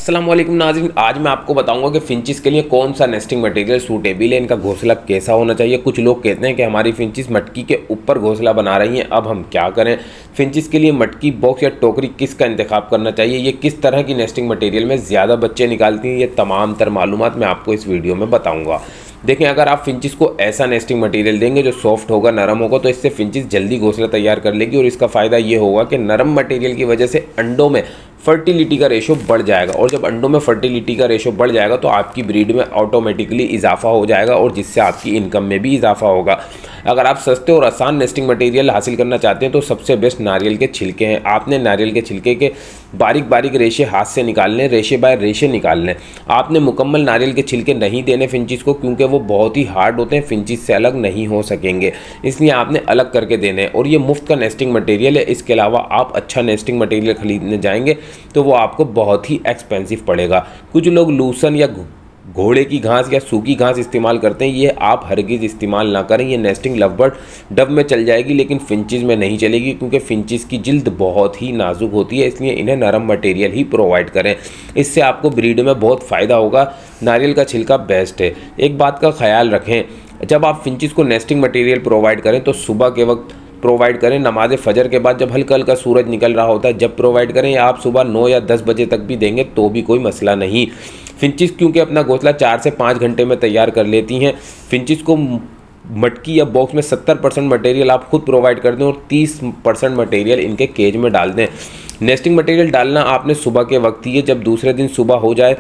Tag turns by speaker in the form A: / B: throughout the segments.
A: अस्सलाम वालेकुम नाज़रीन, आज मैं आपको बताऊंगा कि फिंचिस के लिए कौन सा नेस्टिंग मटेरियल सूटेबल है, इनका घोंसला कैसा होना चाहिए। कुछ लोग कहते हैं कि हमारी फिंचिस मटकी के ऊपर घोंसला बना रही हैं, अब हम क्या करें। फिंचिस के लिए मटकी, बॉक्स या टोकरी किसका इंतखाब करना चाहिए, ये किस तरह की नेस्टिंग मटेरियल में ज़्यादा बच्चे निकालती हैं, ये तमाम तर मालूमात मैं आपको इस वीडियो में बताऊँगा। देखें, अगर आप फिंचिस को ऐसा नेस्टिंग मटेरियल देंगे जो सॉफ्ट होगा, नरम होगा, तो इससे फिंचिस जल्दी घोंसला तैयार कर लेगी और इसका फ़ायदा ये होगा कि नरम मटेरियल की वजह से अंडों में फर्टिलिटी का रेशो बढ़ जाएगा और जब अंडों में फर्टिलिटी का रेशो बढ़ जाएगा तो आपकी ब्रीड में ऑटोमेटिकली इजाफा हो जाएगा और जिससे आपकी इनकम में भी इजाफा होगा। अगर आप सस्ते और आसान नेस्टिंग मटेरियल हासिल करना चाहते हैं तो सबसे बेस्ट नारियल के छिलके हैं। आपने नारियल के छिलके के बारीक बारीक रेशे हाथ से निकालने, रेशे बाय रेशे निकालने। आपने मुकम्मल नारियल के छिलके नहीं देने फिंचिस को, क्योंकि वो बहुत ही हार्ड होते हैं, फिंचिस से अलग नहीं हो सकेंगे, इसलिए आपने अलग करके देने हैं। और ये मुफ्त का नेस्टिंग मटेरियल है। इसके अलावा आप अच्छा नेस्टिंग मटेरियल खरीदने जाएंगे तो वो आपको बहुत ही एक्सपेंसिव पड़ेगा। कुछ लोग लूसन या घोड़े की घास या सूखी घास इस्तेमाल करते हैं, ये आप हरगिज़ इस्तेमाल ना करें। ये नेस्टिंग लवबर्ड डव में चल जाएगी लेकिन फिंचिस में नहीं चलेगी, क्योंकि फिंचिस की जिल्द बहुत ही नाजुक होती है, इसलिए इन्हें नरम मटेरियल ही प्रोवाइड करें। इससे आपको ब्रीड में बहुत फ़ायदा होगा। नारियल का छिलका बेस्ट है। एक बात का ख्याल रखें, जब आप फिंचिस को नेस्टिंग मटेरियल प्रोवाइड करें तो सुबह के वक्त प्रोवाइड करें, नमाज फजर के बाद जब हल्का हल्का सूरज निकल रहा होता है जब प्रोवाइड करें, या आप सुबह 9 या 10 बजे तक भी देंगे तो भी कोई मसला नहीं। फिंचिस क्योंकि अपना घोंसला 4 से 5 घंटे में तैयार कर लेती हैं। फिंचिस को मटकी या बॉक्स में 70% मटेरियल आप खुद प्रोवाइड कर दें और 30% मटेरियल इनके केज में डाल दें। नेस्टिंग मटेरियल डालना आपने सुबह के वक्त ही है, जब दूसरे दिन सुबह हो जाए।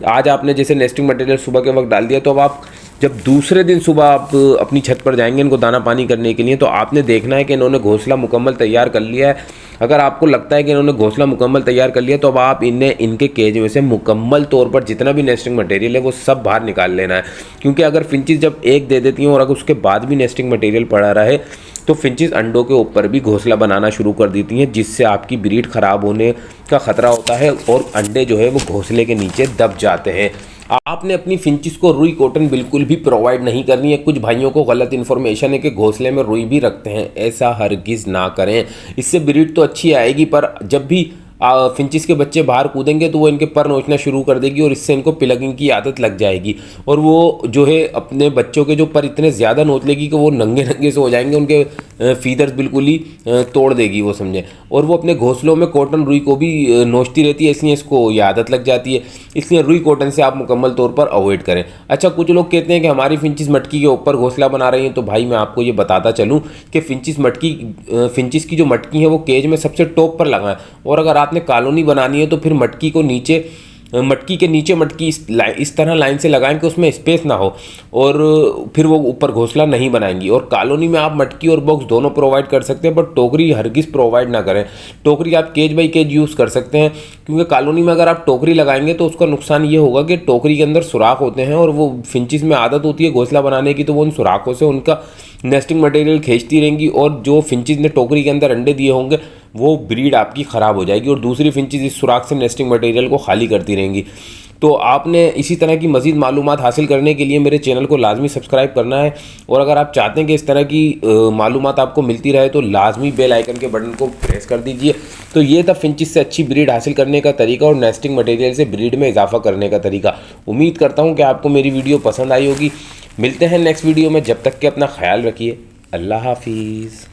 A: आज आपने जैसे नेस्टिंग मटेरियल सुबह के वक्त डाल दिया, तो अब आप जब दूसरे दिन सुबह आप अपनी छत पर जाएंगे इनको दाना पानी करने के लिए, तो आपने देखना है कि इन्होंने घोंसला मुकम्मल तैयार कर लिया है। अगर आपको लगता है कि इन्होंने घोंसला मुकम्मल तैयार कर लिया तो अब आप इन्हें इनके केज में से मुकम्मल तौर पर जितना भी नेस्टिंग मटेरियल है वो सब बाहर निकाल लेना है। क्योंकि अगर फिंचिस जब एक दे देती हैं और अगर उसके बाद भी नेस्टिंग मटेरियल पड़ा रहे तो फिंचिस अंडों के ऊपर भी घोंसला बनाना शुरू कर देती हैं, जिससे आपकी ब्रीड ख़राब होने का ख़तरा होता है और अंडे जो है वो घोंसले के नीचे दब जाते हैं। आपने अपनी फिंचिस को रुई कॉटन बिल्कुल भी प्रोवाइड नहीं करनी है। कुछ भाइयों को गलत इन्फॉर्मेशन है कि घोंसले में रुई भी रखते हैं, ऐसा हरगिज़ ना करें। इससे ब्रीड तो अच्छी आएगी, पर जब भी फिंचिस के बच्चे बाहर कूदेंगे तो वो इनके पर नोचना शुरू कर देगी और इससे इनको प्लगिंग की आदत लग जाएगी और वो जो है अपने बच्चों के जो पर इतने ज़्यादा नोच लेगी कि वो नंगे नंगे से हो जाएंगे, उनके फीदर्स बिल्कुल ही तोड़ देगी वो, समझे। और वो अपने घोंसलों में कॉटन रुई को भी नोचती रहती है, इसलिए इसको ये आदत लग जाती है। इसलिए रुई कॉटन से आप मुकम्मल तौर पर अवॉइड करें। अच्छा, कुछ लोग कहते हैं कि हमारी फिंचिस मटकी के ऊपर घोंसला बना रही हैं, तो भाई मैं आपको ये बताता चलूँ कि फिंचिस की जो मटकी है वो केज में सबसे टॉप पर लगाएं, और अगर आपने कॉलोनी बनानी है तो फिर मटकी के नीचे मटकी इस तरह लाइन से लगाएं कि उसमें स्पेस ना हो, और फिर वो ऊपर घोंसला नहीं बनाएंगी। और कॉलोनी में आप मटकी और बॉक्स दोनों प्रोवाइड कर सकते हैं, पर टोकरी हरगिज़ प्रोवाइड ना करें। टोकरी आप केज बाई केज यूज़ कर सकते हैं, क्योंकि कॉलोनी में अगर आप टोकरी लगाएंगे तो उसका नुकसान ये होगा कि टोकरी के अंदर सुराख होते हैं और वो फिंचिस में आदत होती है घोंसला बनाने की, तो वो उन सुराखों से उनका नेस्टिंग मटेरियल खींचती रहेंगी और जो फिंचिस ने टोकरी के अंदर अंडे दिए होंगे वो ब्रीड आपकी ख़राब हो जाएगी और दूसरी फिंचिस इस सुराख से नेस्टिंग मटेरियल को खाली करती रहेंगी। तो आपने इसी तरह की मज़ीद मालूमात हासिल करने के लिए मेरे चैनल को लाजमी सब्सक्राइब करना है, और अगर आप चाहते हैं कि इस तरह की मालूमात आपको मिलती रहे तो लाजमी बेल आइकन के बटन को प्रेस कर दीजिए। तो ये था फिंचिस से अच्छी ब्रीड हासिल करने का तरीका और नेस्टिंग मटेरियल से ब्रीड में इजाफा करने का तरीका। उम्मीद करता हूँ कि आपको मेरी वीडियो पसंद आई होगी। मिलते हैं नेक्स्ट वीडियो में, जब तक कि अपना ख्याल रखिए। अल्लाह हाफिज़।